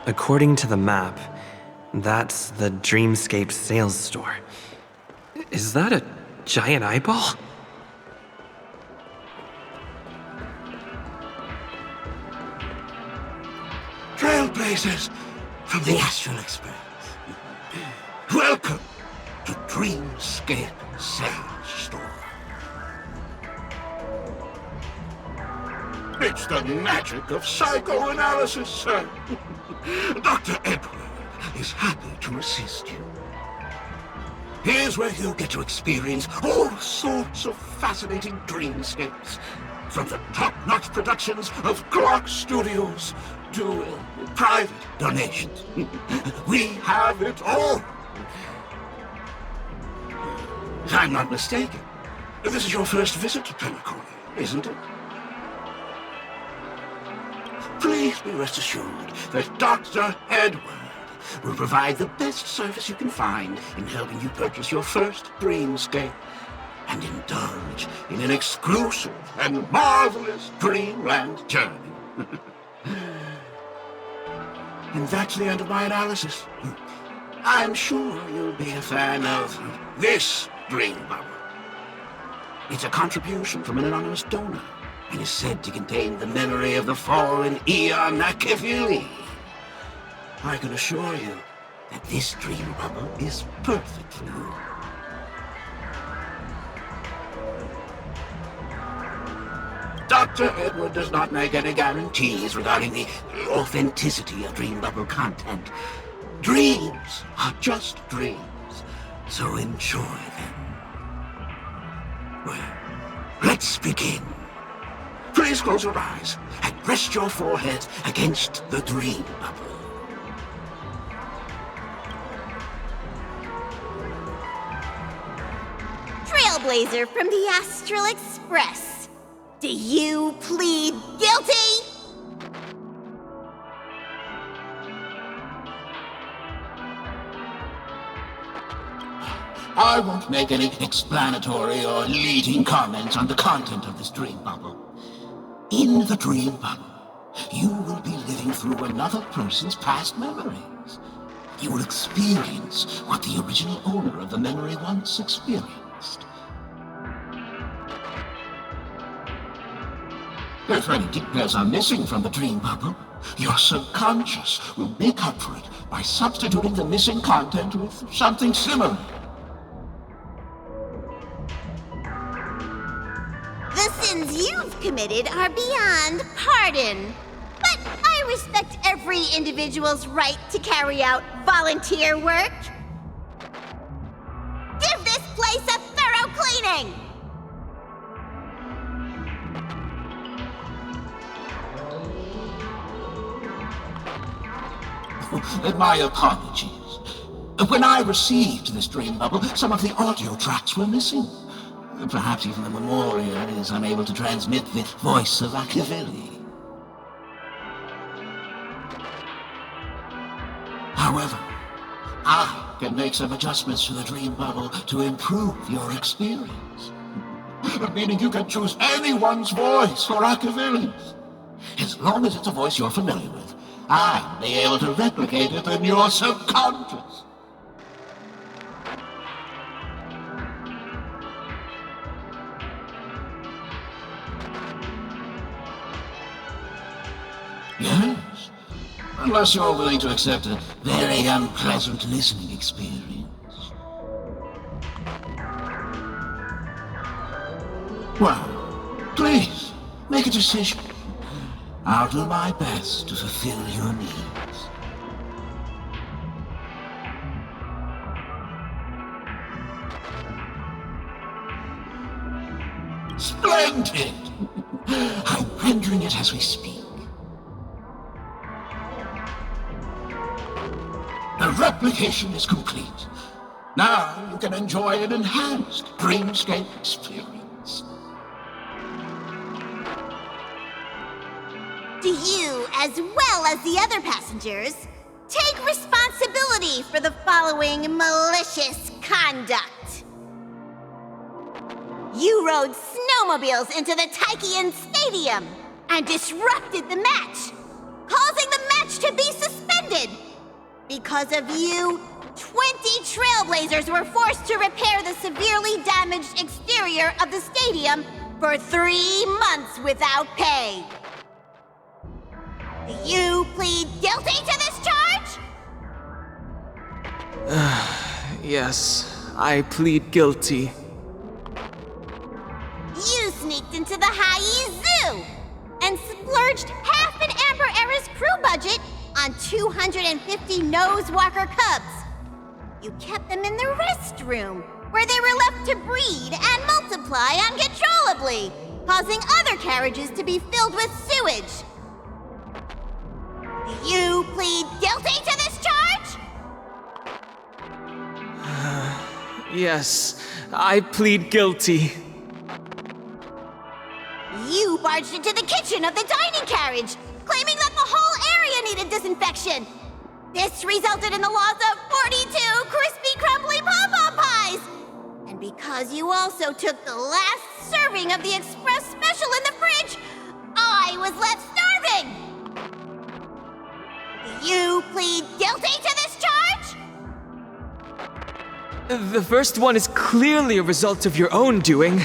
According to the map, that's the Dreamscape sales store. Is that a giant eyeball? Trailblazers from the Astral Express. Welcome to Dreamscape Sales Store. It's the magic of psychoanalysis, sir. Dr. Edward is happy to assist you. Here's where you'll get to experience all sorts of fascinating dreamscapes. From the top-notch productions of Clark Studios to private donations. We have it all. If I'm not mistaken, this is your first visit to Pentagon, isn't it? Please be rest assured that Dr. Edward will provide the best service you can find in helping you purchase your first dreamscape and indulge in an exclusive and marvelous dreamland journey. And that's the end of my analysis. I'm sure you'll be a fan of this dream bubble. It's a contribution from an anonymous donor and is said to contain the memory of the fallen Eon Nakavili. I can assure you that this dream bubble is perfect for you. Dr. Edward does not make any guarantees regarding the authenticity of dream bubble content. Dreams are just dreams, so enjoy them. Well, let's begin. Please close your eyes and rest your forehead against the dream bubble. Trailblazer from the Astral Express. Do you plead guilty? I won't make any explanatory or leading comments on the content of this dream bubble. In the dream bubble, you will be living through another person's past memories. You will experience what the original owner of the memory once experienced. If any details are missing from the dream bubble, your subconscious will make up for it by substituting the missing content with something similar. The sins you've committed are beyond pardon. But I respect every individual's right to carry out volunteer work. Give this place a thorough cleaning! My apologies. When I received this dream bubble, some of the audio tracks were missing. Perhaps even the memorial is unable to transmit the voice of Akavili. However, I can make some adjustments to the dream bubble to improve your experience. Meaning you can choose anyone's voice for Akavili's. As long as it's a voice you're familiar with, I'll be able to replicate it in your subconscious. Yes, unless you're willing to accept a very unpleasant listening experience. Well, please, make a decision. I'll do my best to fulfill your needs. Splendid! I'm rendering it as we speak. The replication is complete. Now you can enjoy an enhanced dreamscape experience. Do you, as well as the other passengers, take responsibility for the following malicious conduct? You rode snowmobiles into the Taikian Stadium and disrupted the match, causing the match to be suspended. disrupted. Because of you, 20 trailblazers were forced to repair the severely damaged exterior of the stadium for 3 months without pay. Do you plead guilty to this charge? Yes, I plead guilty. You sneaked into the High Zoo and splurged half an Amber Era's crew budget on 250 Nosewalker cubs. You kept them in the restroom, where they were left to breed and multiply uncontrollably, causing other carriages to be filled with sewage. Do you plead guilty to this charge? Yes, I plead guilty. You barged into the kitchen of the dining carriage, claiming that the whole area needed disinfection. This resulted in the loss of 42 crispy, crumbly pom-pom pies. And because you also took the last serving of the express special in the fridge, I was left starving. Do you plead guilty to this charge? The first one is clearly a result of your own doing,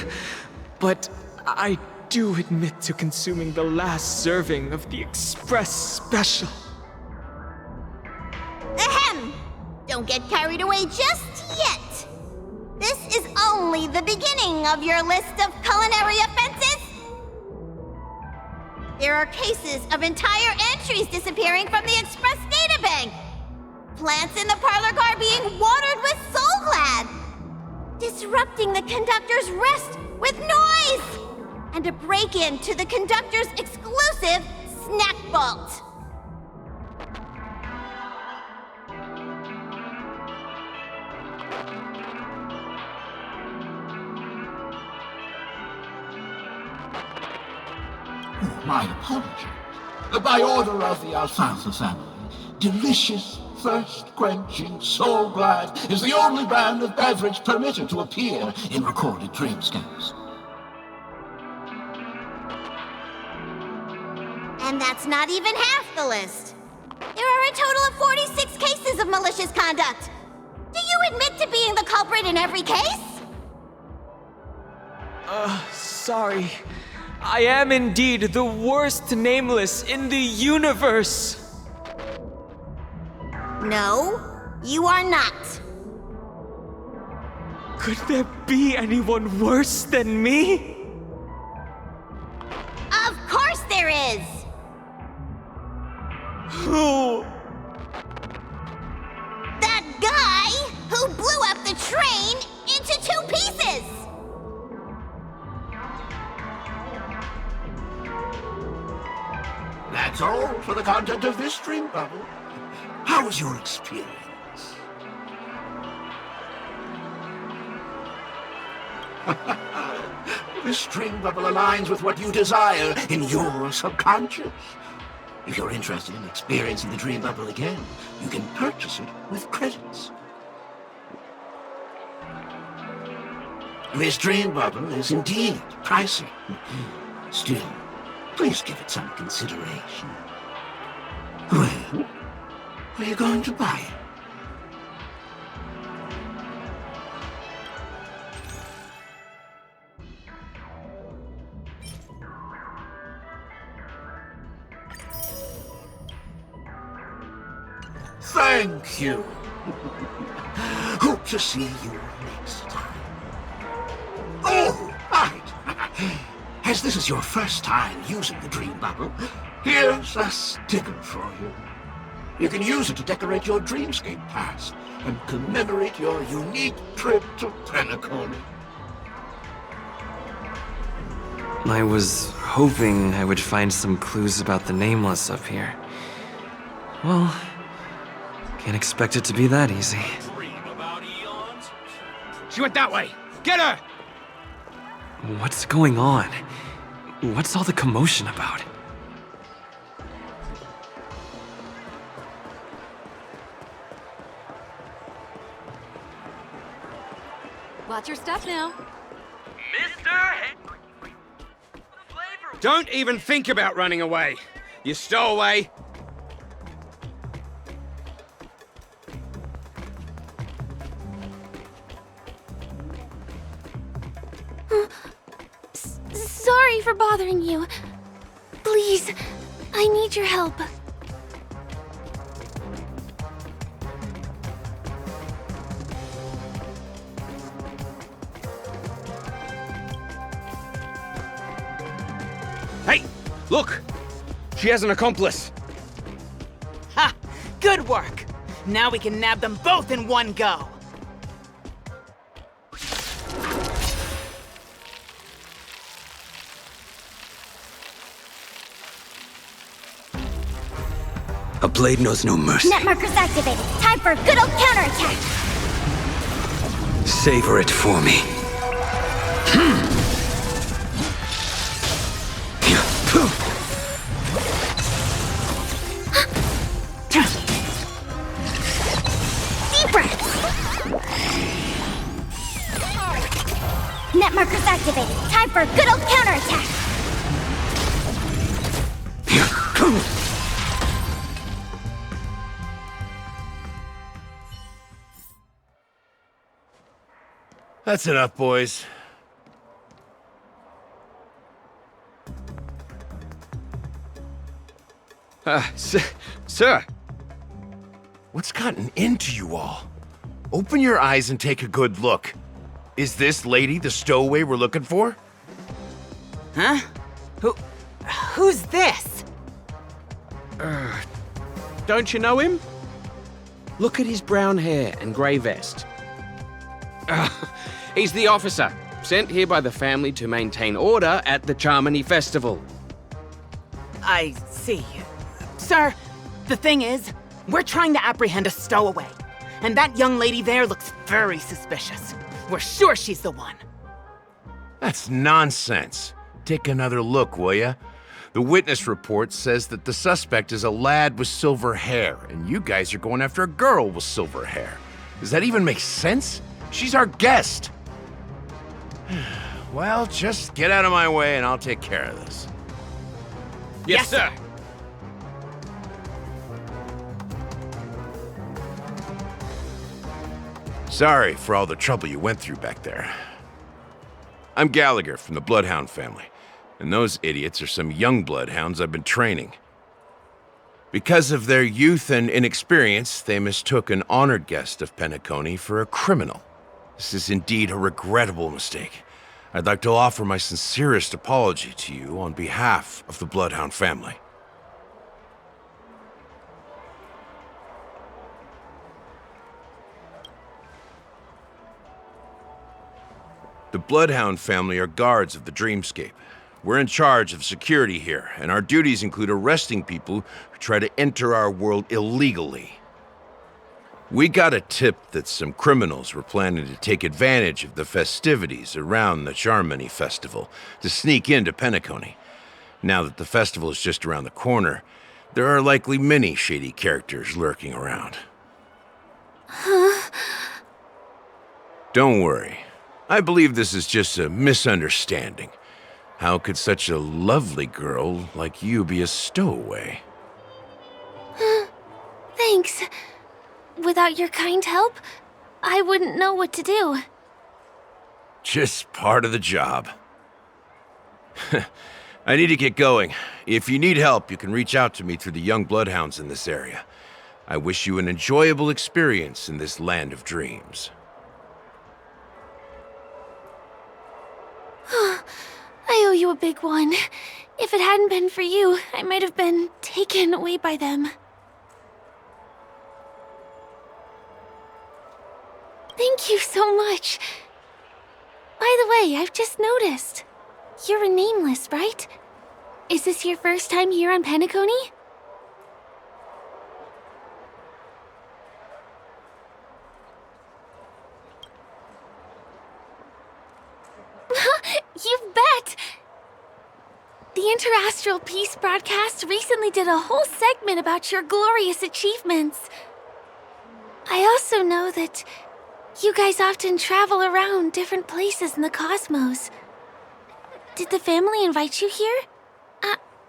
but I do admit to consuming the last serving of the express special. Ahem! Don't get carried away just yet. This is only the beginning of your list of culinary offenses. There are cases of entire entries disappearing from the express databank. Plants in the parlor car being watered with Soul Glad. Disrupting the conductor's rest with noise. And a break-in to the conductor's exclusive snack vault. My apologies. By order of the Alfalfa family, delicious, thirst-quenching Soul Glad is the only brand of beverage permitted to appear in recorded dreamscapes. And that's not even half the list. There are a total of 46 cases of malicious conduct. Do you admit to being the culprit in every case? Sorry. I am indeed the worst nameless in the universe. No, you are not. Could there be anyone worse than me? Of course there is! Who? That guy who blew up the train into 2 pieces! That's all for the content of this dream bubble. How was your experience? This dream bubble aligns with what you desire in your subconscious. If you're interested in experiencing the dream bubble again, you can purchase it with credits. This dream bubble is indeed pricey. Still, please give it some consideration. Well, are you going to buy it? Thank you. Hope to see you next time. Oh, right. As this is your first time using the dream bubble, here's a sticker for you. You can use it to decorate your dreamscape past and commemorate your unique trip to Pinnacle. I was hoping I would find some clues about the nameless up here. Well, can't expect it to be that easy. She went that way! Get her! What's going on? What's all the commotion about? Watch your step now. Don't even think about running away. You stowaway. Please, I need your help. Hey, look! She has an accomplice. Ha! Good work! Now we can nab them both in one go! A blade knows no mercy. Net markers activated. Time for a good old counterattack. Savor it for me. Deep breaths. Net markers activated. Time for a good old counterattack. That's enough, boys. Sir. What's gotten into you all? Open your eyes and take a good look. Is this lady the stowaway we're looking for? Huh? Who's this? Don't you know him? Look at his brown hair and grey vest. He's the officer, sent here by the family to maintain order at the Charmony Festival. I see. Sir, the thing is, we're trying to apprehend a stowaway. And that young lady there looks very suspicious. We're sure she's the one. That's nonsense. Take another look, will ya? The witness report says that the suspect is a lad with silver hair, and you guys are going after a girl with silver hair. Does that even make sense? She's our guest. Well, just get out of my way and I'll take care of this. Yes, sir. Sorry for all the trouble you went through back there. I'm Gallagher from the Bloodhound family, and those idiots are some young bloodhounds I've been training. Because of their youth and inexperience, they mistook an honored guest of Penacony for a criminal. This is indeed a regrettable mistake. I'd like to offer my sincerest apology to you on behalf of the Bloodhound family. The Bloodhound family are guards of the Dreamscape. We're in charge of security here, and our duties include arresting people who try to enter our world illegally. We got a tip that some criminals were planning to take advantage of the festivities around the Charmony Festival to sneak into Penacony. Now that the festival is just around the corner, there are likely many shady characters lurking around. Don't worry. I believe this is just a misunderstanding. How could such a lovely girl like you be a stowaway? Thanks. Without your kind help, I wouldn't know what to do. Just part of the job. I need to get going. If you need help, you can reach out to me through the young bloodhounds in this area. I wish you an enjoyable experience in this land of dreams. I owe you a big one. If it hadn't been for you, I might have been taken away by them. Thank you so much. By the way, I've just noticed. You're a nameless, right? Is this your first time here on Penacony? You bet! The Interastral Peace broadcast recently did a whole segment about your glorious achievements. I also know that you guys often travel around different places in the cosmos. Did the family invite you here?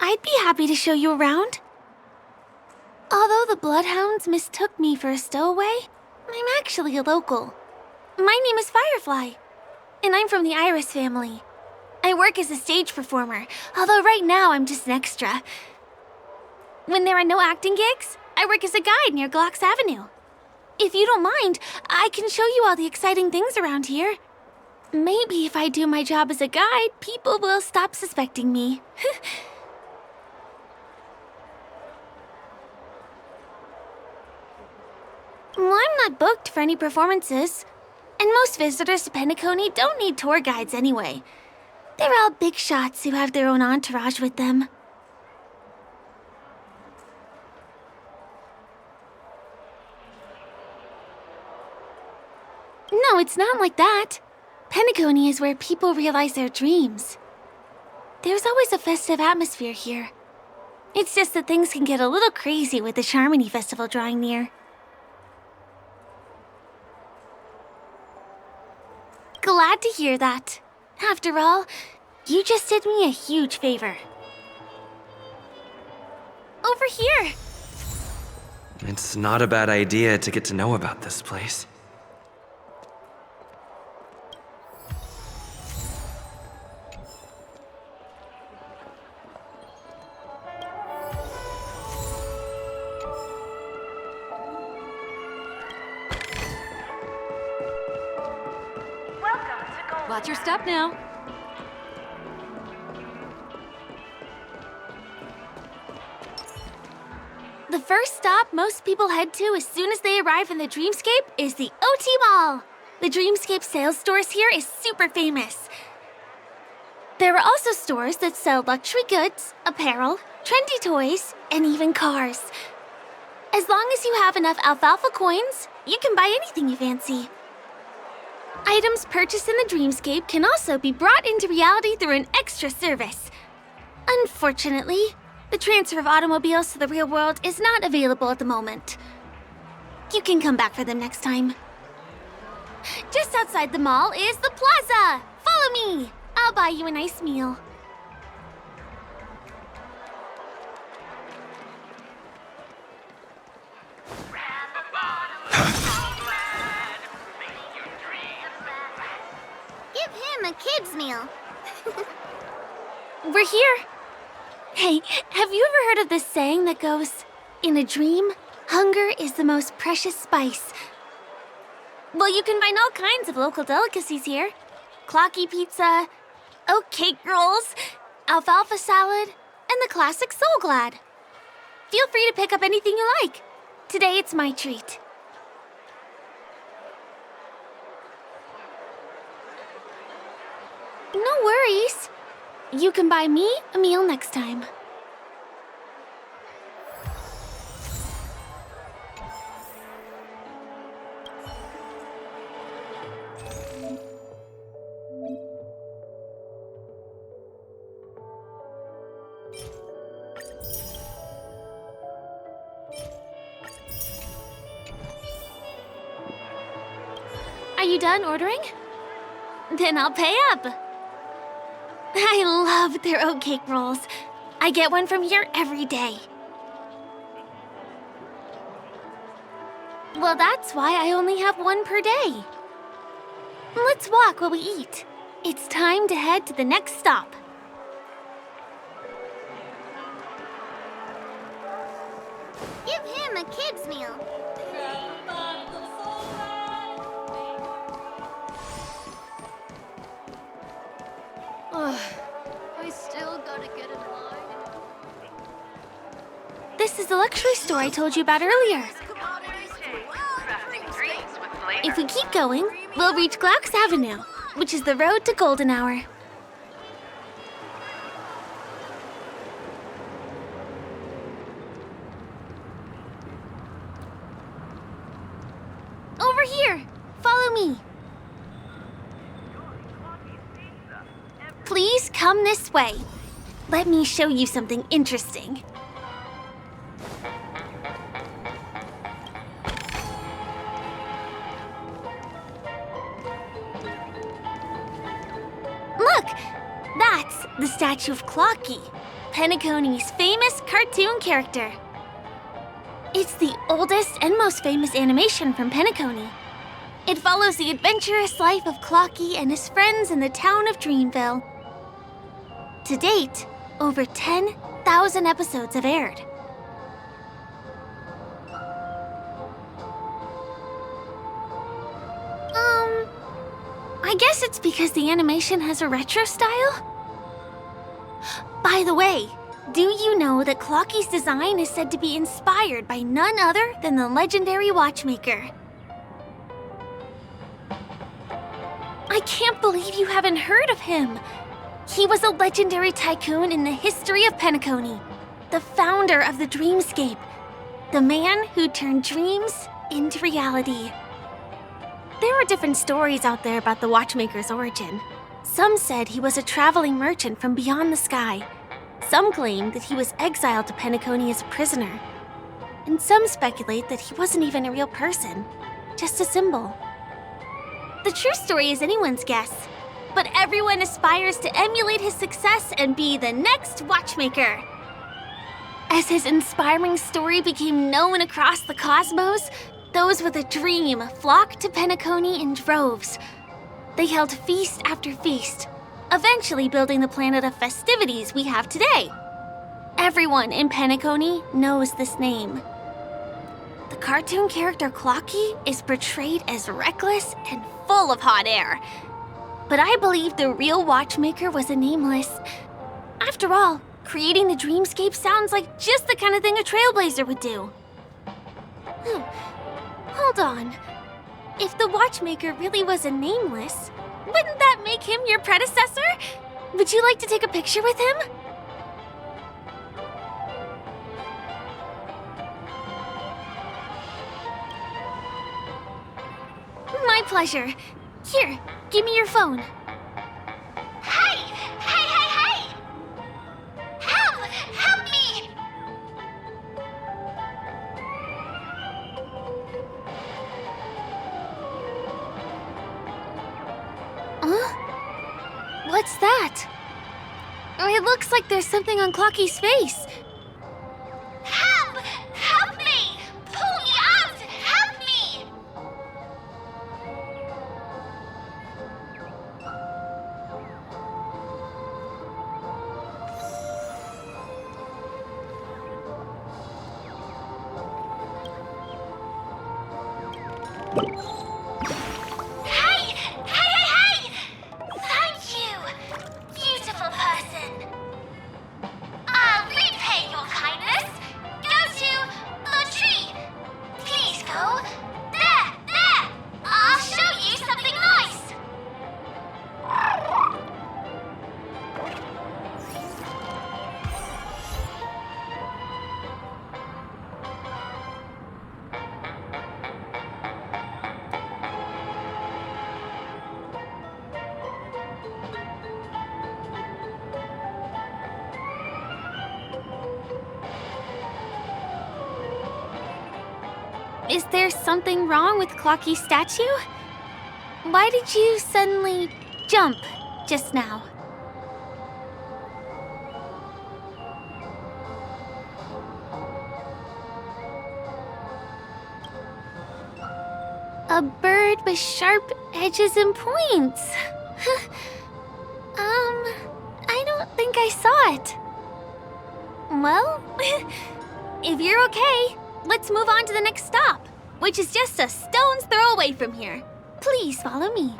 I'd be happy to show you around. Although the Bloodhounds mistook me for a stowaway, I'm actually a local. My name is Firefly, and I'm from the Iris family. I work as a stage performer, although right now I'm just an extra. When there are no acting gigs, I work as a guide near Glocks Avenue. If you don't mind, I can show you all the exciting things around here. Maybe if I do my job as a guide, people will stop suspecting me. Well, I'm not booked for any performances. And most visitors to Penacony don't need tour guides anyway. They're all big shots who have their own entourage with them. No, it's not like that. Penacony is where people realize their dreams. There's always a festive atmosphere here. It's just that things can get a little crazy with the Charmony Festival drawing near. Glad to hear that. After all, you just did me a huge favor. Over here! It's not a bad idea to get to know about this place. Watch your step now. The first stop most people head to as soon as they arrive in the Dreamscape is the OT Mall. The Dreamscape sales stores here is super famous. There are also stores that sell luxury goods, apparel, trendy toys, and even cars. As long as you have enough alfalfa coins, you can buy anything you fancy. Items purchased in the Dreamscape can also be brought into reality through an extra service. Unfortunately, the transfer of automobiles to the real world is not available at the moment. You can come back for them next time. Just outside the mall is the plaza! Follow me! I'll buy you a nice meal. Give him a kid's meal. We're here. Hey, have you ever heard of this saying that goes, in a dream, hunger is the most precious spice? Well, you can find all kinds of local delicacies here. Clocky pizza, oat cake rolls, alfalfa salad, and the classic Soul Glad. Feel free to pick up anything you like. Today it's my treat. No worries. You can buy me a meal next time. Are you done ordering? Then I'll pay up. I love their oat cake rolls. I get one from here every day. Well, that's why I only have one per day. Let's walk while we eat. It's time to head to the next stop. Give him a kid's meal. I still gotta get in line. This is the luxury store I told you about earlier. If we keep going, we'll reach Glocks Avenue, which is the road to Golden Hour. Over here! Follow me! Please come this way. Let me show you something interesting. Look! That's the statue of Clocky, Penacony's famous cartoon character. It's the oldest and most famous animation from Penacony. It follows the adventurous life of Clocky and his friends in the town of Dreamville. To date, over 10,000 episodes have aired. I guess it's because the animation has a retro style? By the way, do you know that Clocky's design is said to be inspired by none other than the legendary watchmaker? I can't believe you haven't heard of him! He was a legendary tycoon in the history of Penacony, the founder of the dreamscape, the man who turned dreams into reality. There are different stories out there about the watchmaker's origin. Some said he was a traveling merchant from beyond the sky. Some claim that he was exiled to Penacony as a prisoner. And some speculate that he wasn't even a real person, just a symbol. The true story is anyone's guess, but everyone aspires to emulate his success and be the next watchmaker. As his inspiring story became known across the cosmos, those with a dream flocked to Penacony in droves. They held feast after feast, eventually building the planet of festivities we have today. Everyone in Penacony knows this name. The cartoon character Clocky is portrayed as reckless and full of hot air. But I believe the real watchmaker was a nameless. After all, creating the dreamscape sounds like just the kind of thing a trailblazer would do. Hold on. If the watchmaker really was a nameless, wouldn't that make him your predecessor? Would you like to take a picture with him? My pleasure. Here, give me your phone. Hey! Hey, hey, hey! Help! Help me! What's that? It looks like there's something on Clocky's face. Help! Help me! Pull me out! Help me! Hey! Hey, hey, hey! Thank you, beautiful person. I'll repay your kindness. Go to the tree. Please go. There, there. I'll show you something nice. Is there something wrong with Clocky's statue? Why did you suddenly jump just now? A bird with sharp edges and points. I don't think I saw it. Well, if you're okay, let's move on to the next stop, which is just a stone's throw away from here. Please follow me.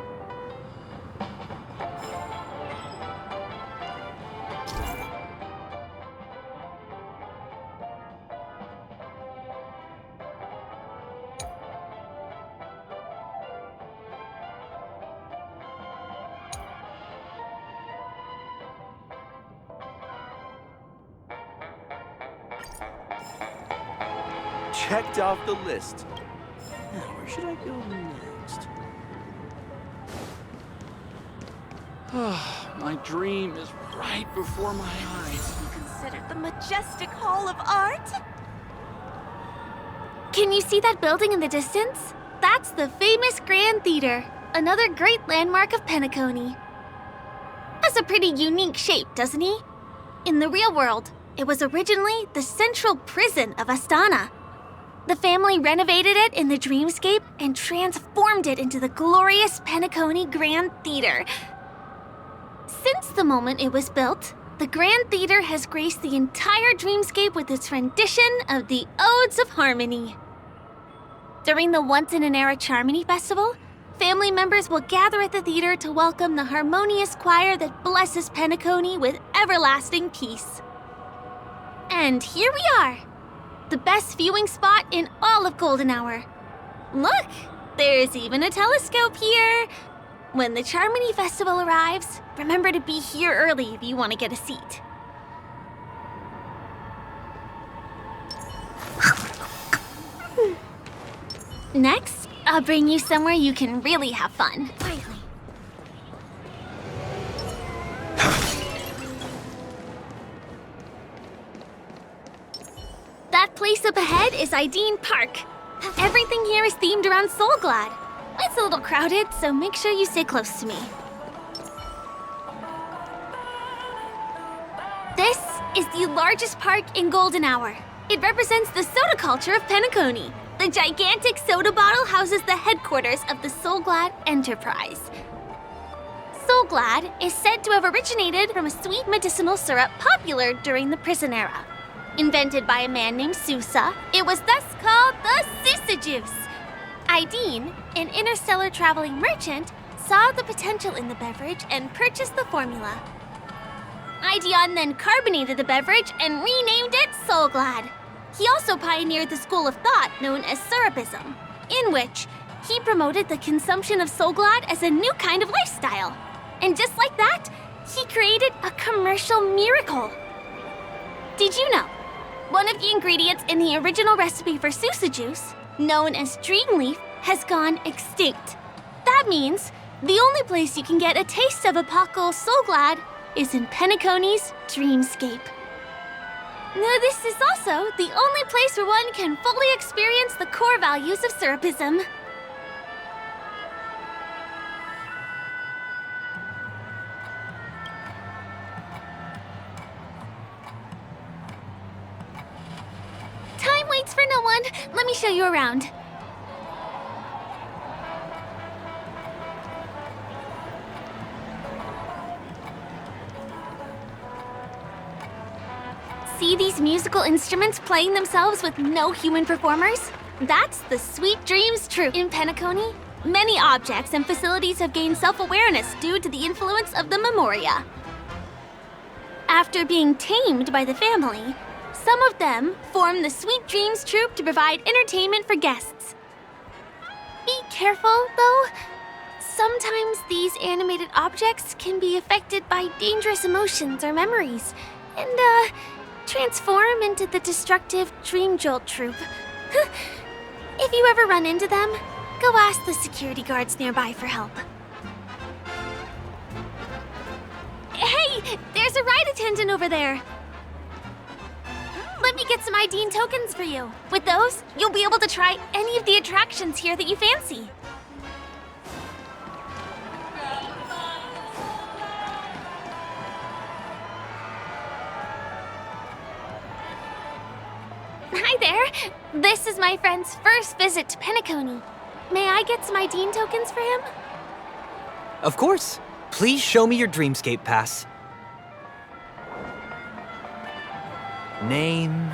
Checked off the list. Now, where should I go next? My dream is right before my eyes. Considered the majestic hall of art? Can you see that building in the distance? That's the famous Grand Theater, another great landmark of Penacony. Has a pretty unique shape, doesn't he? In the real world, it was originally the central prison of Astana. The family renovated it in the dreamscape and transformed it into the glorious Penacony Grand Theater. Since the moment it was built, the Grand Theater has graced the entire dreamscape with its rendition of the Odes of Harmony. During the Once-in-an-Era Charmony Festival, family members will gather at the theater to welcome the harmonious choir that blesses Penacony with everlasting peace. And here we are, the best viewing spot in all of Golden Hour. Look, there's even a telescope here. When the Charmony Festival arrives, remember to be here early if you want to get a seat. Next, I'll bring you somewhere you can really have fun. Quietly. That place up ahead is Ideen Park. Everything here is themed around Soulglad. It's a little crowded, so make sure you stay close to me. This is the largest park in Golden Hour. It represents the soda culture of Penacony. The gigantic soda bottle houses the headquarters of the Soulglad Enterprise. Soulglad is said to have originated from a sweet medicinal syrup popular during the prison era. Invented by a man named Sousa, it was thus called the Sousa Juice. Ideen, an interstellar traveling merchant, saw the potential in the beverage and purchased the formula. Ideon then carbonated the beverage and renamed it Soulglad. He also pioneered the school of thought known as Syrupism, in which he promoted the consumption of Soulglad as a new kind of lifestyle. And just like that, he created a commercial miracle. Did you know? One of the ingredients in the original recipe for Sousa juice, known as Dreamleaf, has gone extinct. That means the only place you can get a taste of Apocal Soulglad is in Penacony's dreamscape. Now, this is also the only place where one can fully experience the core values of Syrupism. Time waits for no one. Let me show you around. See these musical instruments playing themselves with no human performers? That's the Sweet Dreams troupe. In Penacony, many objects and facilities have gained self-awareness due to the influence of the Memoria. After being tamed by the family, some of them form the Sweet Dreams troupe to provide entertainment for guests. Be careful, though. Sometimes these animated objects can be affected by dangerous emotions or memories, and, transform into the destructive Dream Jolt troupe. If you ever run into them, go ask the security guards nearby for help. Hey, there's a ride attendant over there. Let me get some Ideen tokens for you. With those, you'll be able to try any of the attractions here that you fancy. Hi there. This is my friend's first visit to Penacony. May I get some Ideen tokens for him? Of course. Please show me your Dreamscape pass. Name.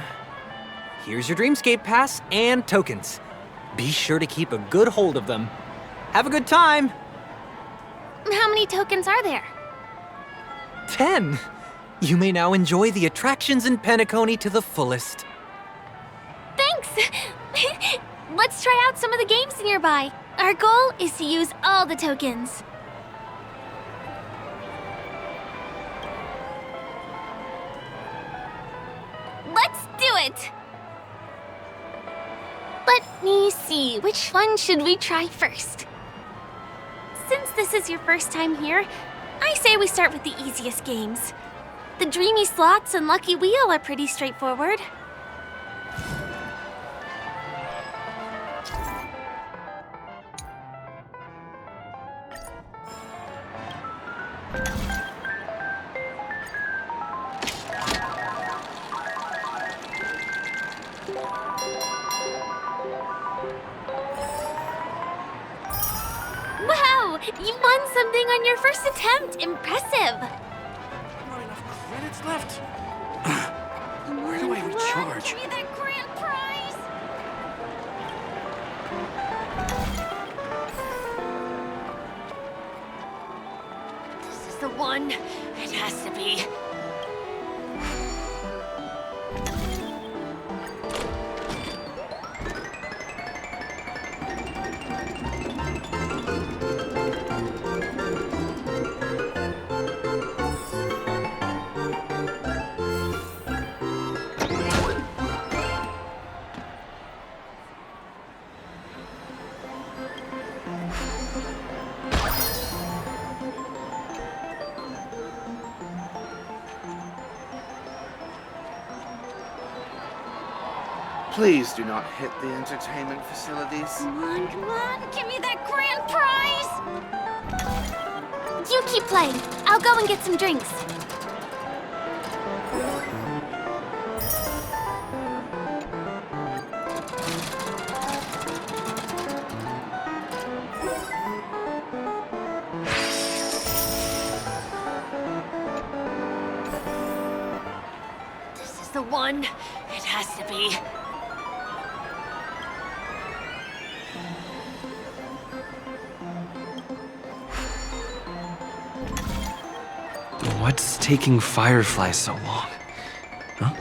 Here's your Dreamscape pass and tokens. Be sure to keep a good hold of them. Have a good time. How many tokens are there? 10. You may now enjoy the attractions in Penacony to the fullest. Thanks! Let's try out some of the games nearby. Our goal is to use all the tokens. Let's do it! Let me see, which one should we try first? Since this is your first time here, I say we start with the easiest games. The Dreamy Slots and Lucky Wheel are pretty straightforward. Wow! You won something on your first attempt! Impressive! Not enough credits charge. Give me that grand prize! This is the one. It has to be. Please do not hit the entertainment facilities. Come on, give me that grand prize! You keep playing. I'll go and get some drinks. This is the one. It has to be. What's taking Firefly so long? Huh?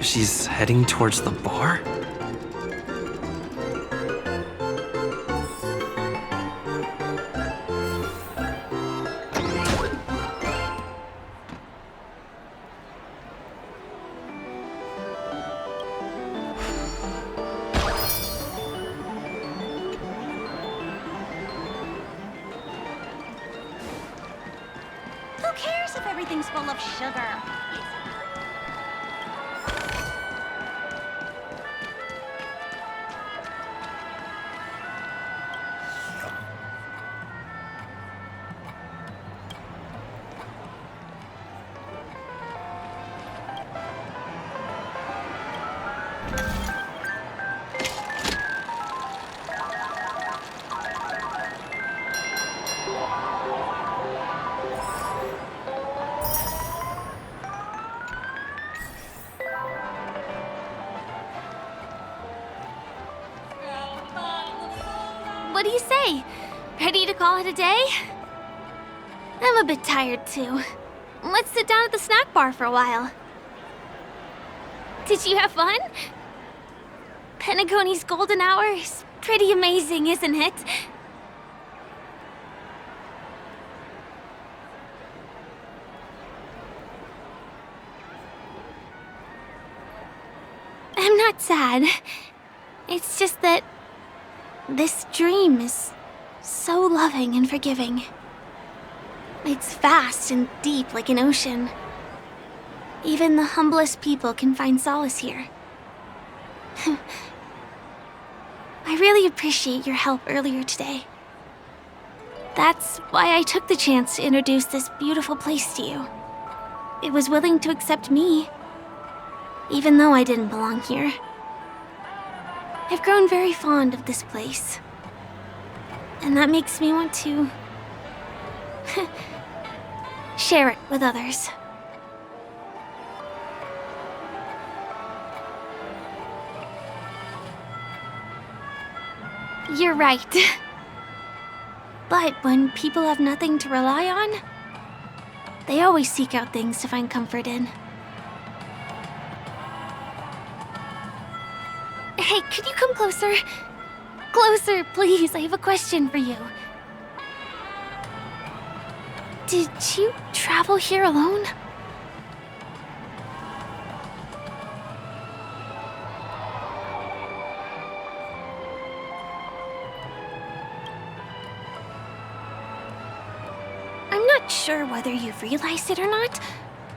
She's heading towards the bar? Who cares if everything's full of sugar? What do you say? Ready to call it a day? I'm a bit tired too. Let's sit down at the snack bar for a while. Did you have fun? Penacony's golden hour is pretty amazing, isn't it? I'm not sad. It's just that this dream is so loving and forgiving. It's vast and deep like an ocean. Even the humblest people can find solace here. I really appreciate your help earlier today. That's why I took the chance to introduce this beautiful place to you. It was willing to accept me, even though I didn't belong here. I've grown very fond of this place. And that makes me want to share it with others. You're right. But when people have nothing to rely on, they always seek out things to find comfort in. Hey, could you come closer? Closer, please. I have a question for you. Did you travel here alone? I'm not sure whether you've realized it or not,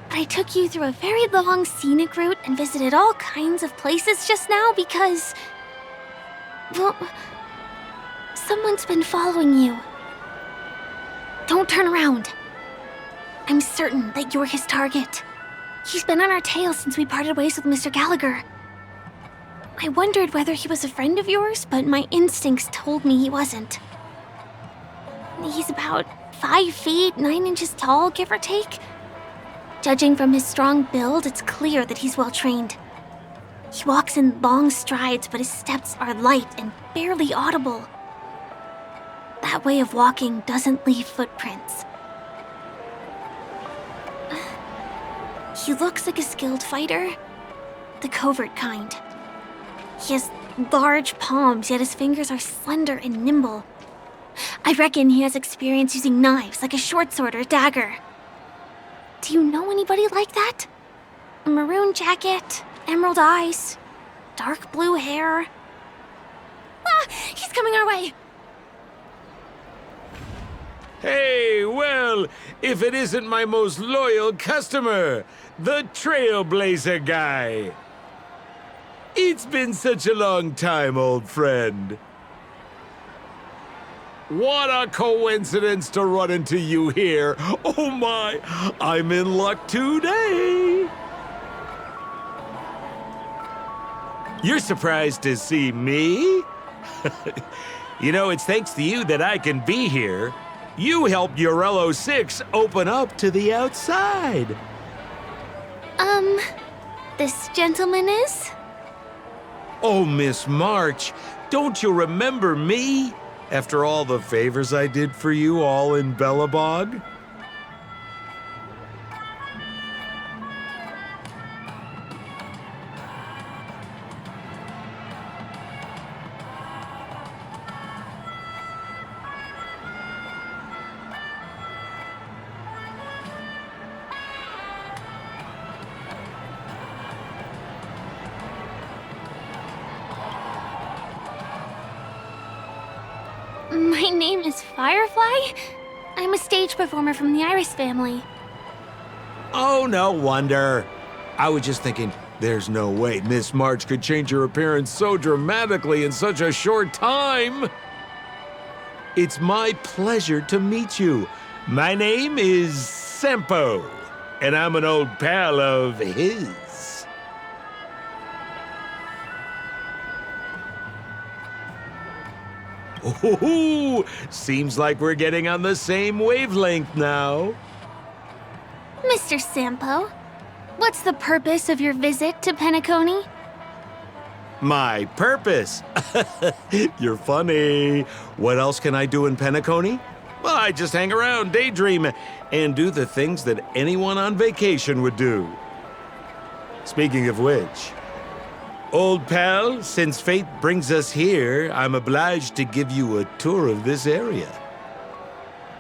but I took you through a very long scenic route and visited all kinds of places just now because, well, someone's been following you. Don't turn around. I'm certain that you're his target. He's been on our tail since we parted ways with Mr. Gallagher. I wondered whether he was a friend of yours, but my instincts told me he wasn't. He's about 5 feet, 9 inches tall, give or take. Judging from his strong build, it's clear that he's well trained. He walks in long strides, but his steps are light and barely audible. That way of walking doesn't leave footprints. He looks like a skilled fighter, the covert kind. He has large palms, yet his fingers are slender and nimble. I reckon he has experience using knives, like a short sword or a dagger. Do you know anybody like that? A maroon jacket, emerald eyes, dark blue hair. Ah, he's coming our way. Hey, well, if it isn't my most loyal customer, the Trailblazer guy. It's been such a long time, old friend. What a coincidence to run into you here. Oh my, I'm in luck today. You're surprised to see me? You know, it's thanks to you that I can be here. You helped Urello 6 open up to the outside. This gentleman is? Oh, Miss March, don't you remember me? After all the favors I did for you all in Bellabog? My name is Firefly. I'm a stage performer from the Iris family. Oh, no wonder. I was just thinking, there's no way Miss March could change her appearance so dramatically in such a short time. It's my pleasure to meet you. My name is Sempo, and I'm an old pal of his. Ooh, seems like we're getting on the same wavelength now. Mr. Sampo, what's the purpose of your visit to Penacony? My purpose? You're funny. What else can I do in Penacony? Well, I just hang around, daydream, and do the things that anyone on vacation would do. Speaking of which, old pal, since fate brings us here, I'm obliged to give you a tour of this area.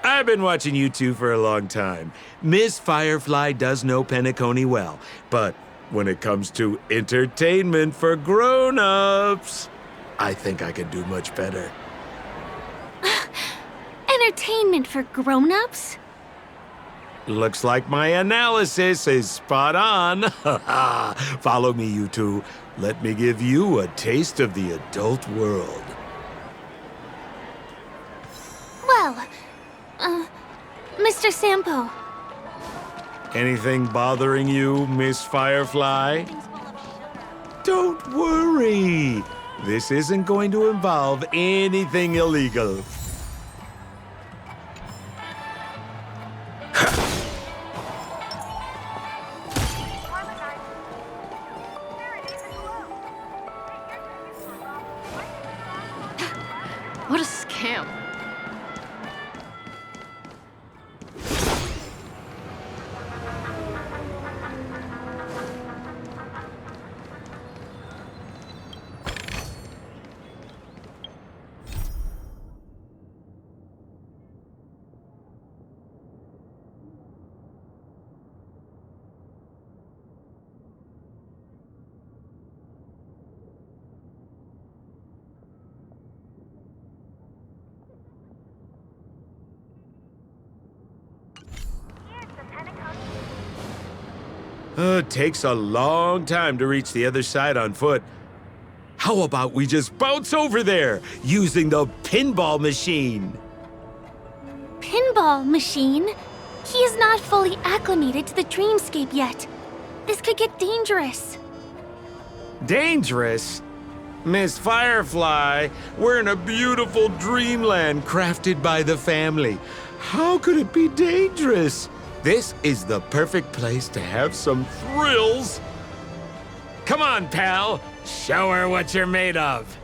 I've been watching you two for a long time. Miss Firefly does know Penacony well, but when it comes to entertainment for grown-ups, I think I can do much better. Entertainment for grown-ups? Looks like my analysis is spot on. Follow me, you two. Let me give you a taste of the adult world. Well, Mr. Sampo. Anything bothering you, Miss Firefly? Don't worry. This isn't going to involve anything illegal. What a scam. It takes a long time to reach the other side on foot. How about we just bounce over there using the pinball machine? Pinball machine? He is not fully acclimated to the dreamscape yet. This could get dangerous. Dangerous? Miss Firefly, we're in a beautiful dreamland crafted by the family. How could it be dangerous? This is the perfect place to have some thrills. Come on, pal. Show her what you're made of.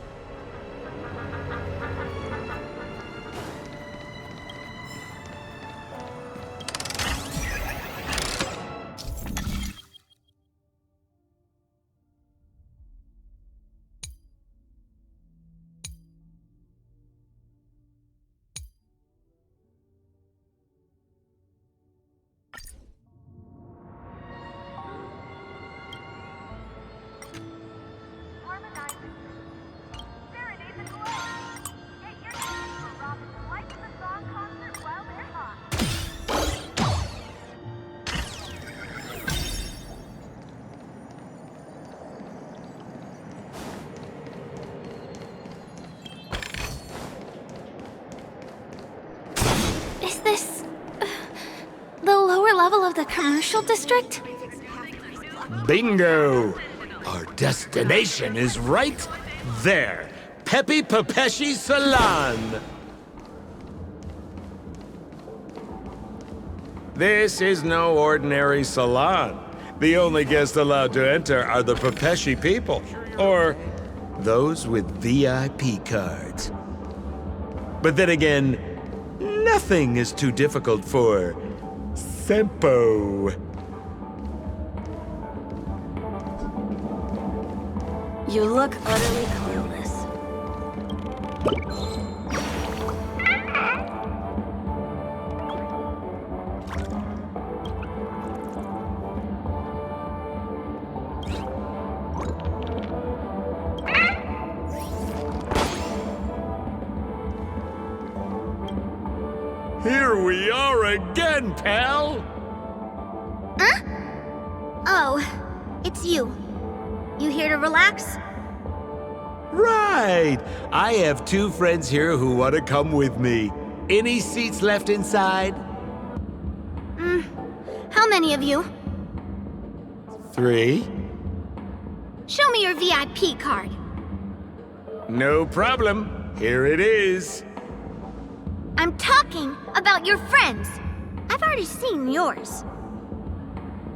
Is this the lower level of the commercial district? Bingo! Our destination is right there. Pepe Papeshi Salon. This is no ordinary salon. The only guests allowed to enter are the Papeshi people, or those with VIP cards. But then again, nothing is too difficult for Sempo. You look utterly clueless. Here we are again, pal! Huh? Oh, it's you. You here to relax? Right! I have 2 friends here who want to come with me. Any seats left inside? How many of you? 3? Show me your VIP card. No problem. Here it is. I'm talking about your friends. I've already seen yours.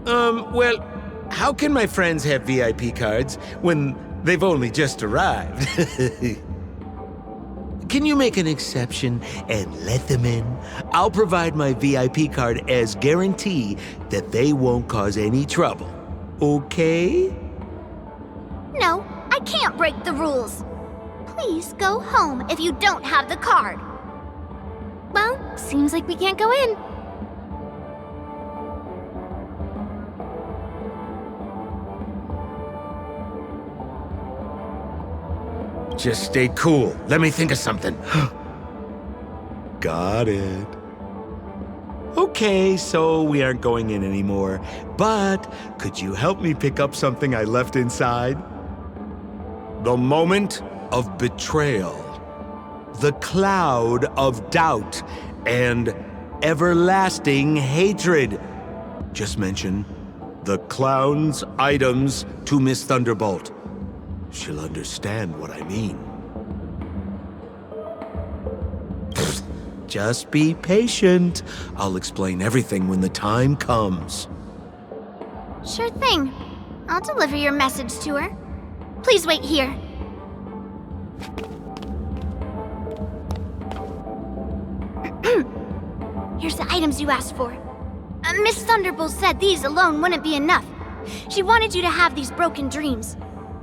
Well, how can my friends have VIP cards when they've only just arrived? Can you make an exception and let them in? I'll provide my VIP card as guarantee that they won't cause any trouble. Okay? No, I can't break the rules. Please go home if you don't have the card. Well, seems like we can't go in. Just stay cool. Let me think of something. Got it. Okay, so we aren't going in anymore. But could you help me pick up something I left inside? The moment of betrayal. The cloud of doubt and everlasting hatred. Just mention the clown's items to Miss Thunderbolt. She'll understand what I mean. Just be patient. I'll explain everything when the time comes. Sure thing. I'll deliver your message to her. Please wait here. Here's the items you asked for. Miss Thunderbolt said these alone wouldn't be enough. She wanted you to have these broken dreams.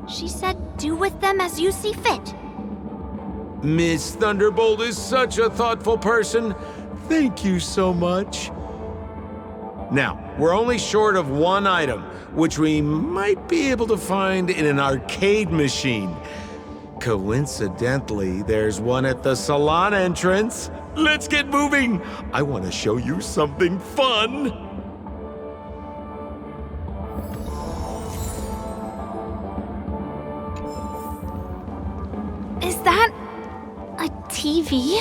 She said do with them as you see fit. Miss Thunderbolt is such a thoughtful person. Thank you so much. Now, we're only short of 1 item, which we might be able to find in an arcade machine. Coincidentally, there's one at the salon entrance. Let's get moving. I want to show you something fun. Is that a TV?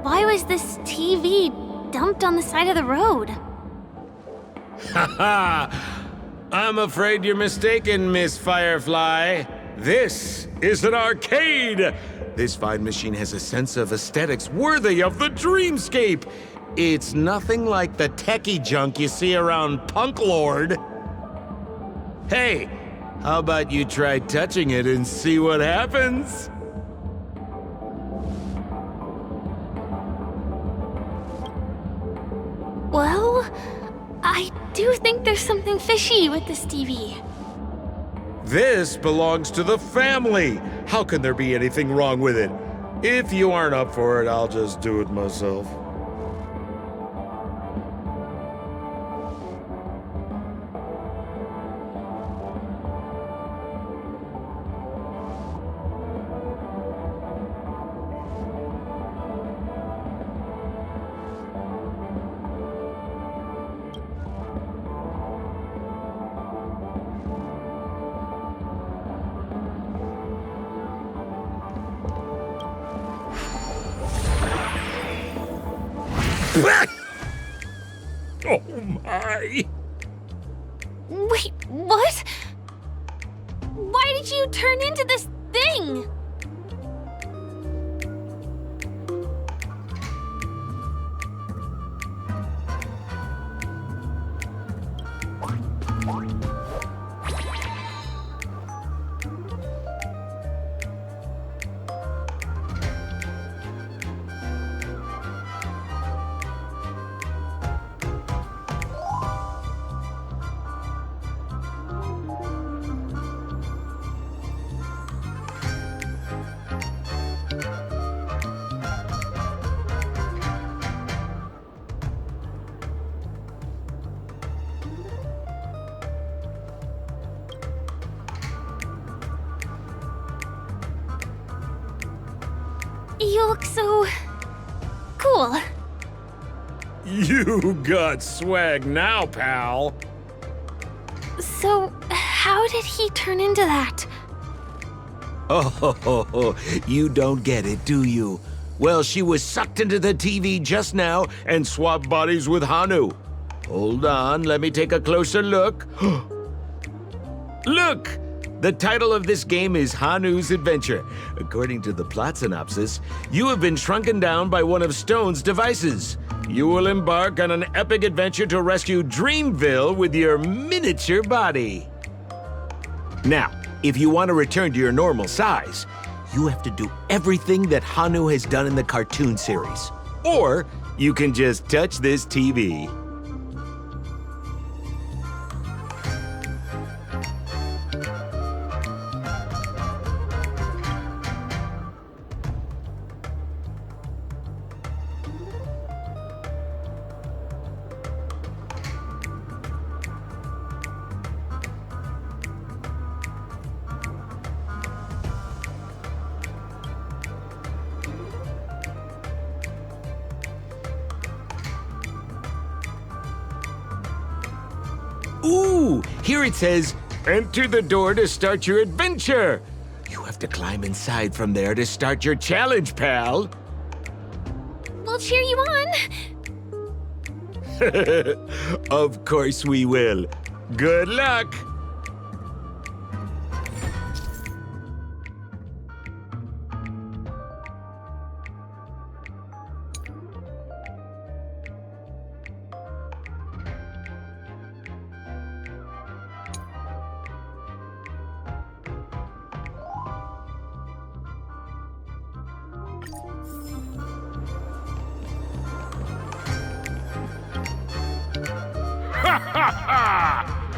Why was this TV dumped on the side of the road? Haha! I'm afraid you're mistaken, Miss Firefly. This is an arcade! This fine machine has a sense of aesthetics worthy of the dreamscape. It's nothing like the techie junk you see around Punk Lord. Hey, how about you try touching it and see what happens? Well, I do think there's something fishy with this TV. This belongs to the family. How can there be anything wrong with it? If you aren't up for it, I'll just do it myself. Oh my! Wait, what? Why did you turn into this thing? You look so cool. You got swag now, pal. So, how did he turn into that? Oh, you don't get it, do you? Well, she was sucked into the TV just now and swapped bodies with Hanu. Hold on, let me take a closer look. Look! The title of this game is Hanu's Adventure. According to the plot synopsis, you have been shrunken down by one of Stone's devices. You will embark on an epic adventure to rescue Dreamville with your miniature body. Now, if you want to return to your normal size, you have to do everything that Hanu has done in the cartoon series. Or you can just touch this TV. Ooh, here it says, enter the door to start your adventure. You have to climb inside from there to start your challenge, pal. We'll cheer you on. Of course we will. Good luck.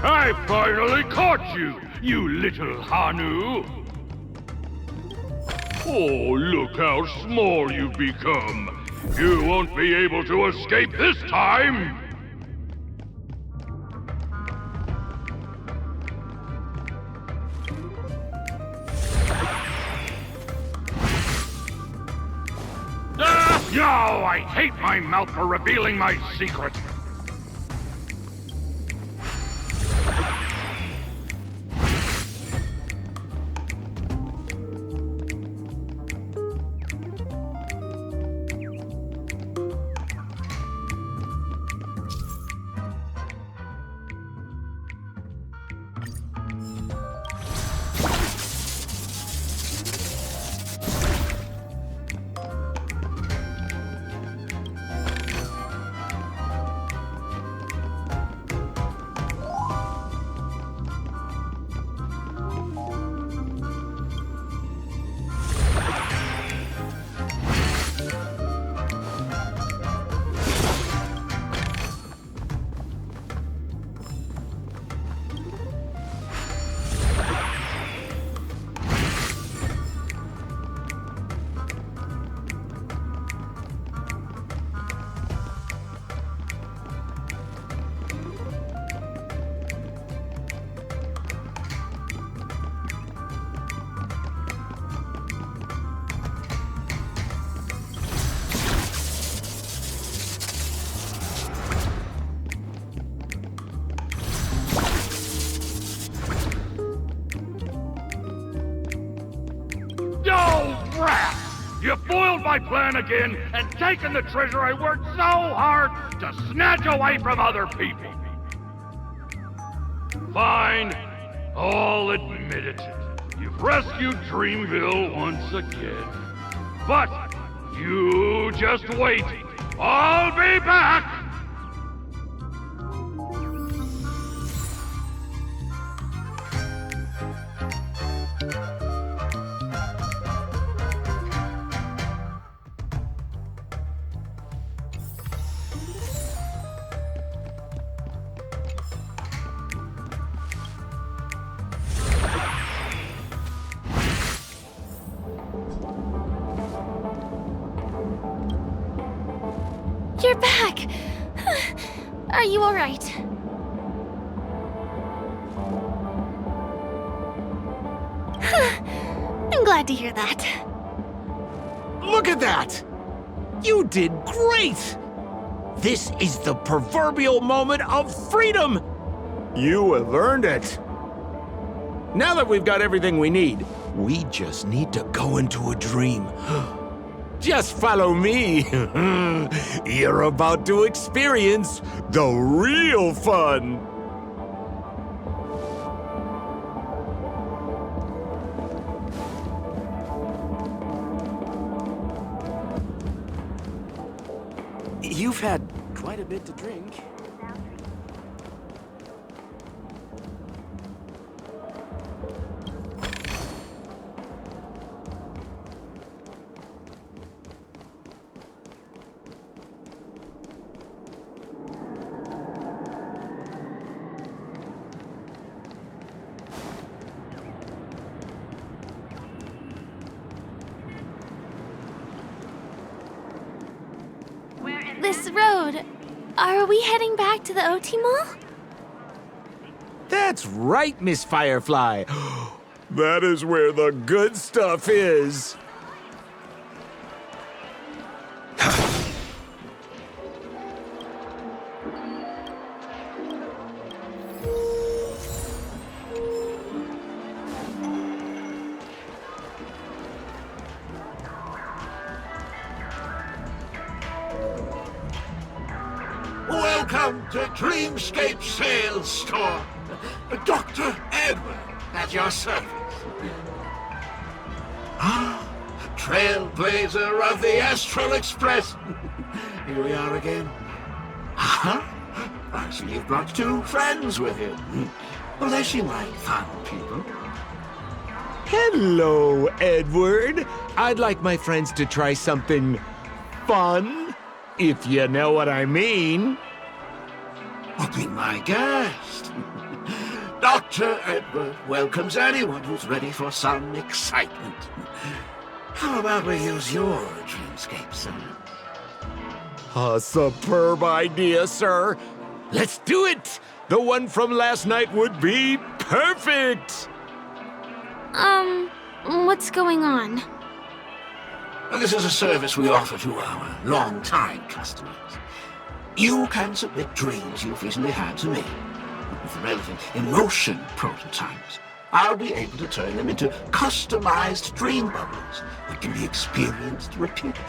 I finally caught you, you little Hanu! Oh, look how small you've become! You won't be able to escape this time! Ah! Yo, I hate my mouth for revealing my secret! You foiled my plan again and taken the treasure I worked so hard to snatch away from other people. Fine, I'll admit it. You've rescued Dreamville once again. But you just wait. I'll be back! You're back! Are you alright? I'm glad to hear that. Look at that! You did great! This is the proverbial moment of freedom! You have earned it. Now that we've got everything we need, we just need to go into a dream. Just follow me. You're about to experience the real fun. You've had quite a bit to drink. This road, are we heading back to the OT Mall? That's right, Miss Firefly. That is where the good stuff is. Welcome to Dreamscape Sales Store. Dr. Edward at your service. Ah, trailblazer of the Astral Express. Here we are again. I see you've brought two friends with you. Well, they seem like fun people. Hello, Edward. I'd like my friends to try something fun, if you know what I mean. Oh, be my guest. Dr. Edward welcomes anyone who's ready for some excitement. How about we use your dreamscape, sir? A superb idea, sir. Let's do it. The one from last night would be perfect. What's going on? This is a service we offer to our long-time customers. You can submit dreams you've recently had to me. With the relevant emotion prototypes, I'll be able to turn them into customized dream bubbles that can be experienced repeatedly.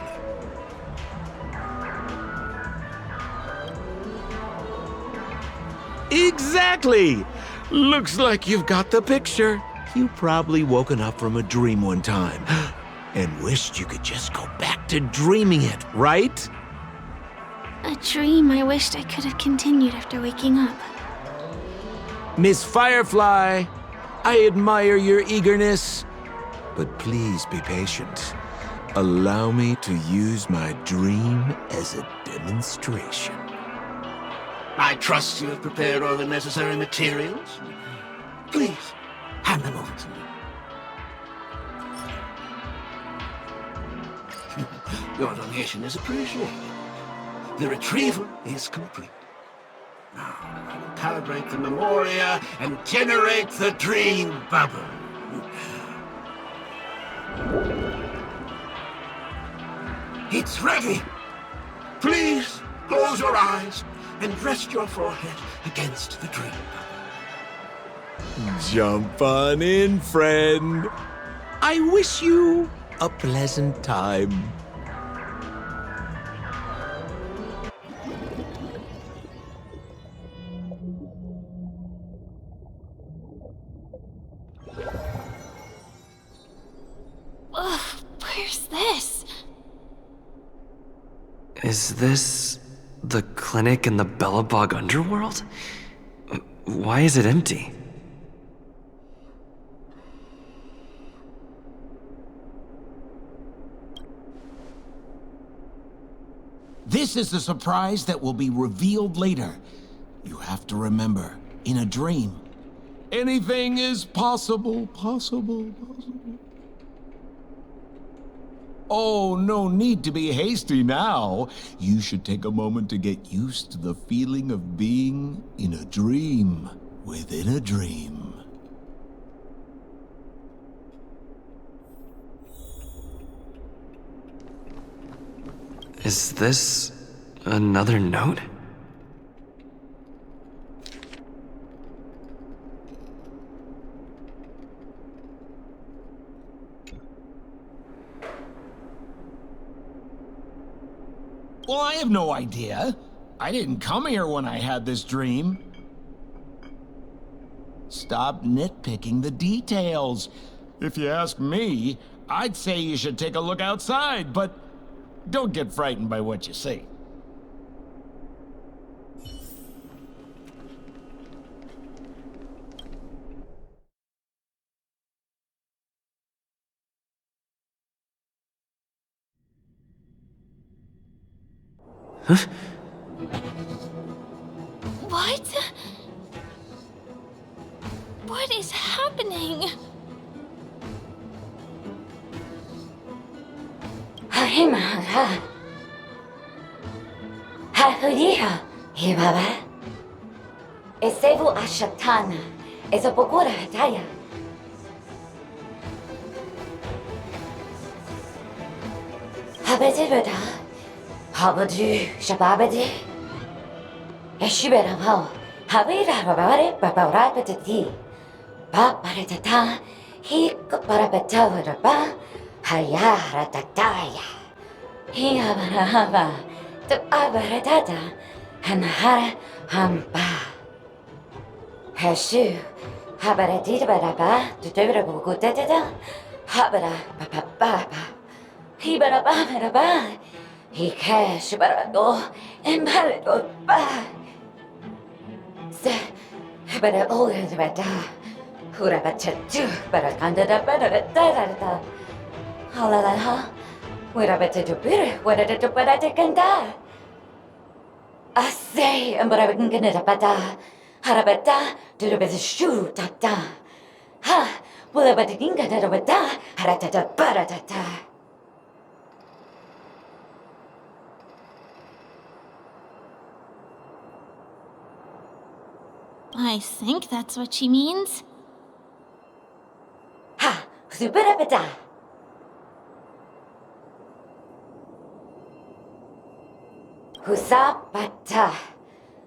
Exactly! Looks like you've got the picture. You probably woken up from a dream one time and wished you could just go back to dreaming it, right? A dream I wished I could have continued after waking up. Miss Firefly, I admire your eagerness, but please be patient. Allow me to use my dream as a demonstration. I trust you have prepared all the necessary materials. Please, hand them over to me. Your donation is appreciated. The retrieval is complete. Now, I will calibrate the memoria and generate the dream bubble. It's ready. Please close your eyes and rest your forehead against the dream bubble. Jump on in, friend. I wish you a pleasant time. Ugh, where's this? Is this the clinic in the Bellabog underworld? Why is it empty? This is the surprise that will be revealed later. You have to remember, in a dream, anything is possible. Oh, no need to be hasty now. You should take a moment to get used to the feeling of being in a dream within a dream. Is this another note? Well, I have no idea. I didn't come here when I had this dream. Stop nitpicking the details. If you ask me, I'd say you should take a look outside, but don't get frightened by what you see. Huh? What? What is happening? Esevu ashatana, ezopokura hataya. Habedibeda, habadu shababede. Eshibera pao, habira babare babara petati. Babaretata, hikparapetavara ba, hayara tataya. Hiabarahaba, to abaretata, hanahara hamba. Hashu, habaradita baraba, to debrabukutada, habara papa, hibaraba, he cash barado, and barado ba. Se, habara older the bada, hurabatu, barakanda da better, halala, whatever to bitter, whatever to badakanda. I say, and but I can get a bada. Harabata, do the best shoe, tata. Ha, will a badaginga da bada, haratata baratata. I think that's what she means. Ha, superabata. Husapata.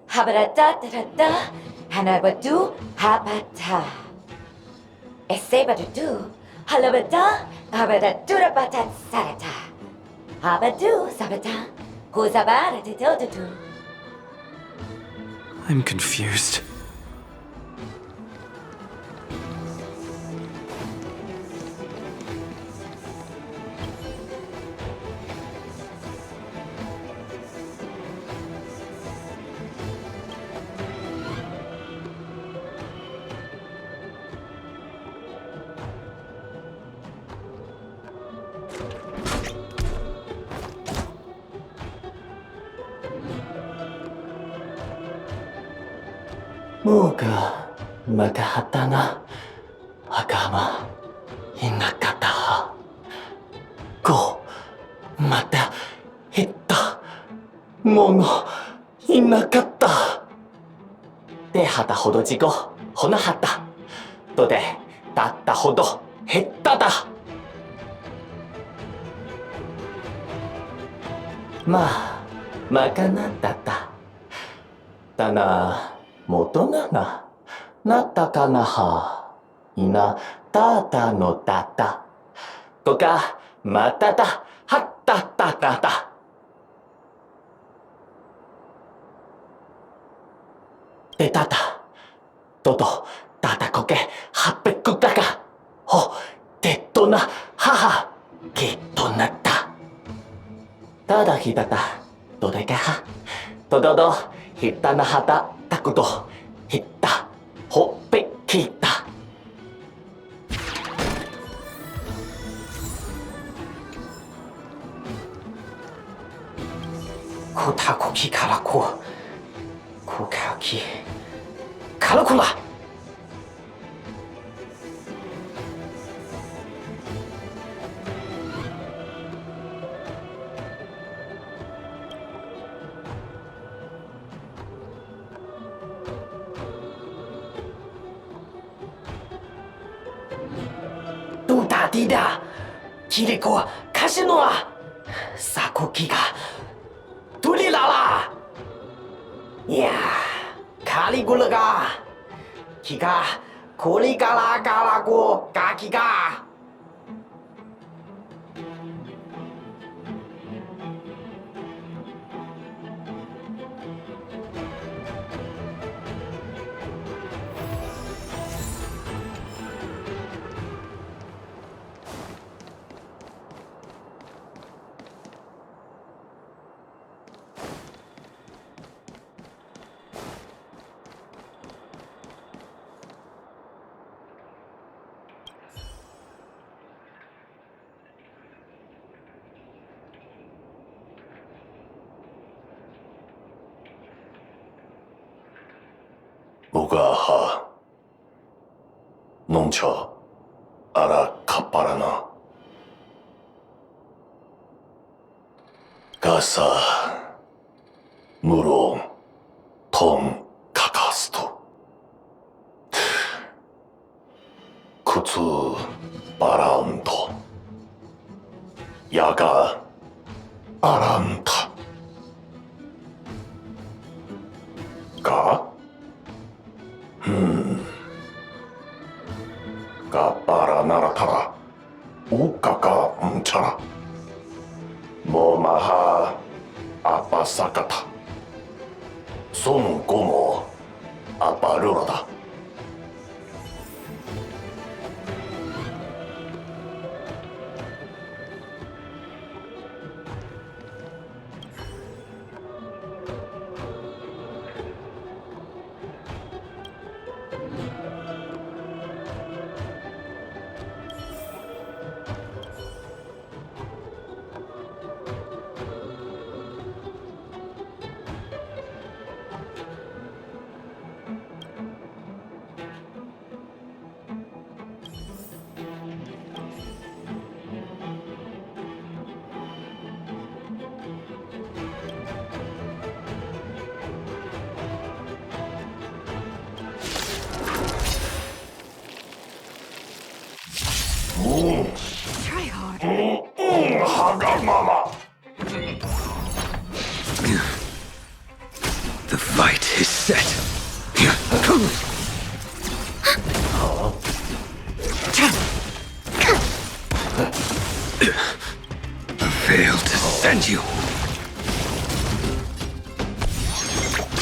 Habarata, Hanabadu, Habata. Esebadu, Halabata, Habadura Batat Sarata. Habadu, Sabata, Huzabara de Dodu. I'm confused. Muka makahatana agama hinakata ko mata hitta mono hinakata de hata hodo jigo honahata to de tatta hodo hetta da ma makanatata tana Motona na natakana ha ina tata no tata. Koka まただ、はったったったた。でたた、とと、たたこけ、はっぺくだか。ほ、てっとな、はは、きっとなった。ただひたた、どでかは、とどど、ひったなはた、たくど、ひった、ほっぺきった。こたこきからこ、こかき、からこら。どうだディダ、キリコはカシノは、サコキが。トリララいやー、カリゴラがキがコリガラガラゴガキがBugaha Noncha Ara Kaparana Gasa Muron Tom Kakastu Kutsu Baranto Yaga Aranta Ga Kapara naratara, ukaka mchara. Momaha apasakata. Son como aparurada. Try hard. Hagamama. The fight is set. I failed to send you.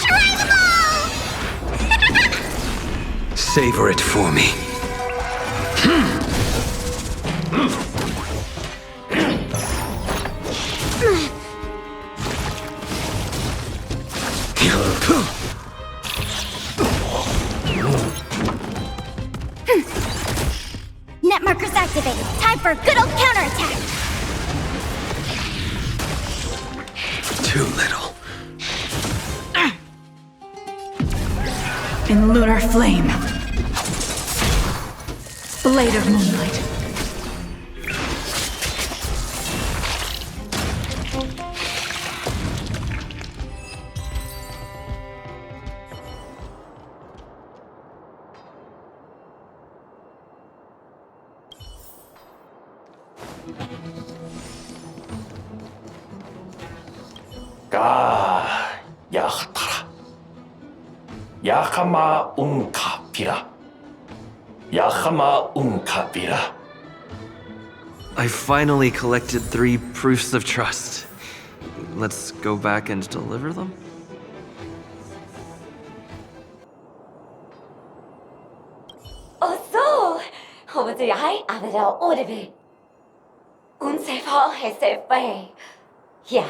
Try them all! Savor it for me. Net markers activated. Time for a good old counterattack. Too little. In lunar flame. Blade of moonlight. Ga yahtara. Yakama unka pira. Yakama unka pira. I finally collected 3 proofs of trust. Let's go back and deliver them? 어서 호부지하이 아베라 오르베 운세파 헤세페 야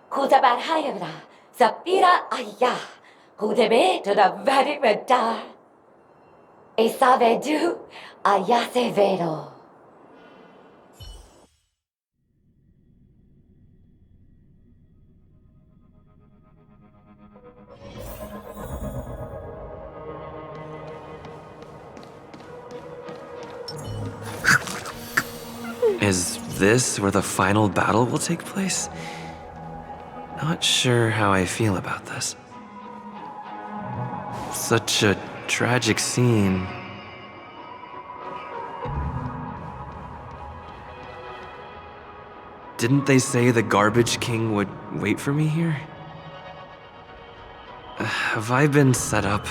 고자발 하이브라 사피라 아야 고데베 toda varibeta esavedu ayasevero. Is this where the final battle will take place? Not sure how I feel about this. Such a tragic scene. Didn't they say the Garbage King would wait for me here? Have I been set up?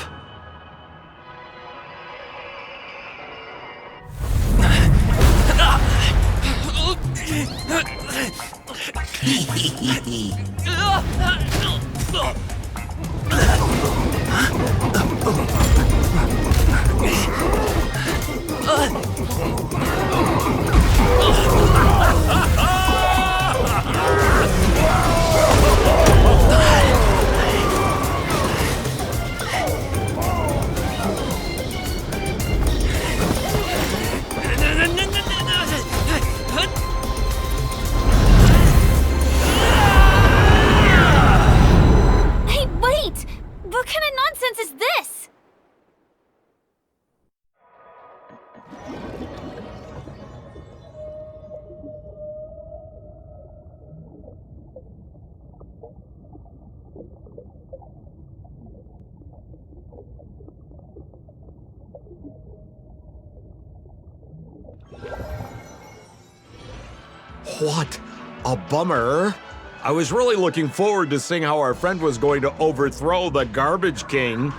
What a bummer. I was really looking forward to seeing how our friend was going to overthrow the Garbage King.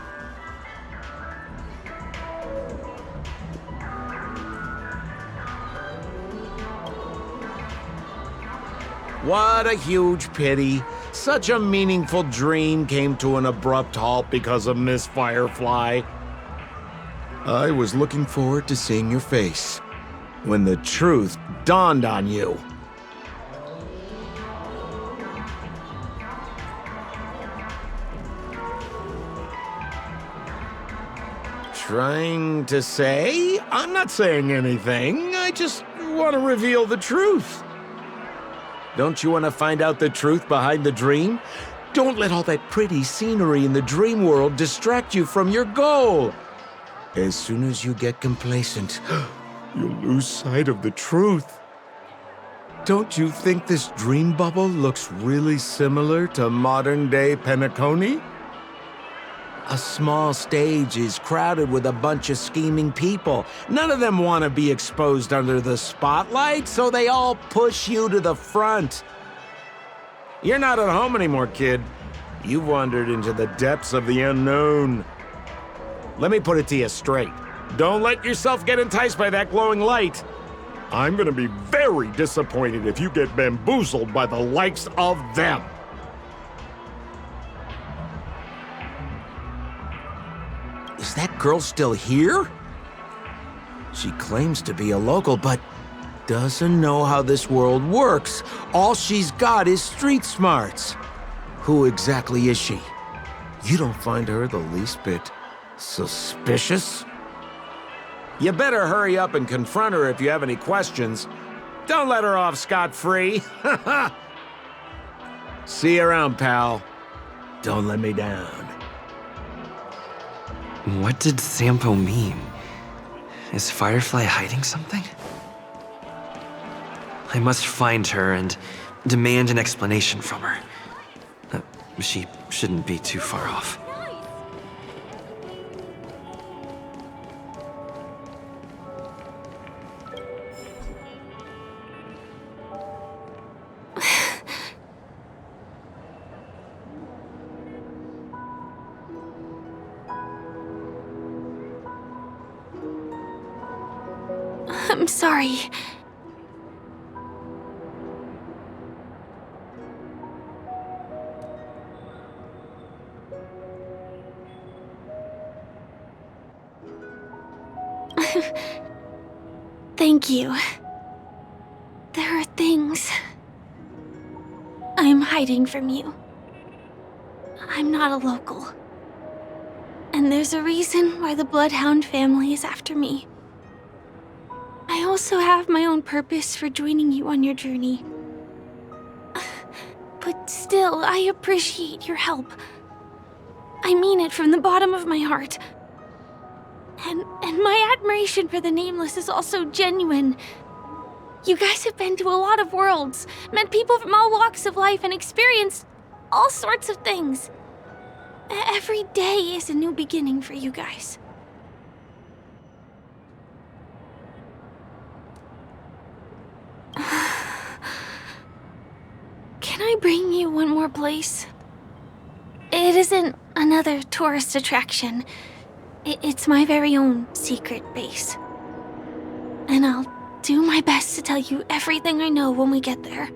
What a huge pity. Such a meaningful dream came to an abrupt halt because of Miss Firefly. I was looking forward to seeing your face when the truth dawned on you. Trying to say? I'm not saying anything. I just want to reveal the truth. Don't you want to find out the truth behind the dream? Don't let all that pretty scenery in the dream world distract you from your goal. As soon as you get complacent, you'll lose sight of the truth. Don't you think this dream bubble looks really similar to modern-day Penacony? A small stage is crowded with a bunch of scheming people. None of them want to be exposed under the spotlight, so they all push you to the front. You're not at home anymore, kid. You've wandered into the depths of the unknown. Let me put it to you straight. Don't let yourself get enticed by that glowing light. I'm gonna be very disappointed if you get bamboozled by the likes of them. Is that girl still here? She claims to be a local, but doesn't know how this world works. All she's got is street smarts. Who exactly is she? You don't find her the least bit suspicious? You better hurry up and confront her if you have any questions. Don't let her off scot-free. See you around, pal. Don't let me down. What did Sampo mean? Is Firefly hiding something? I must find her and demand an explanation from her. She shouldn't be too far off. I'm sorry. Thank you. There are things I'm hiding from you. I'm not a local. And there's a reason why the Bloodhound family is after me. I also have my own purpose for joining you on your journey. But still, I appreciate your help. I mean it from the bottom of my heart. And my admiration for the Nameless is also genuine. You guys have been to a lot of worlds, met people from all walks of life, and experienced all sorts of things. Every day is a new beginning for you guys. Can I bring you one more place? It isn't another tourist attraction. It's my very own secret base. And I'll do my best to tell you everything I know when we get there.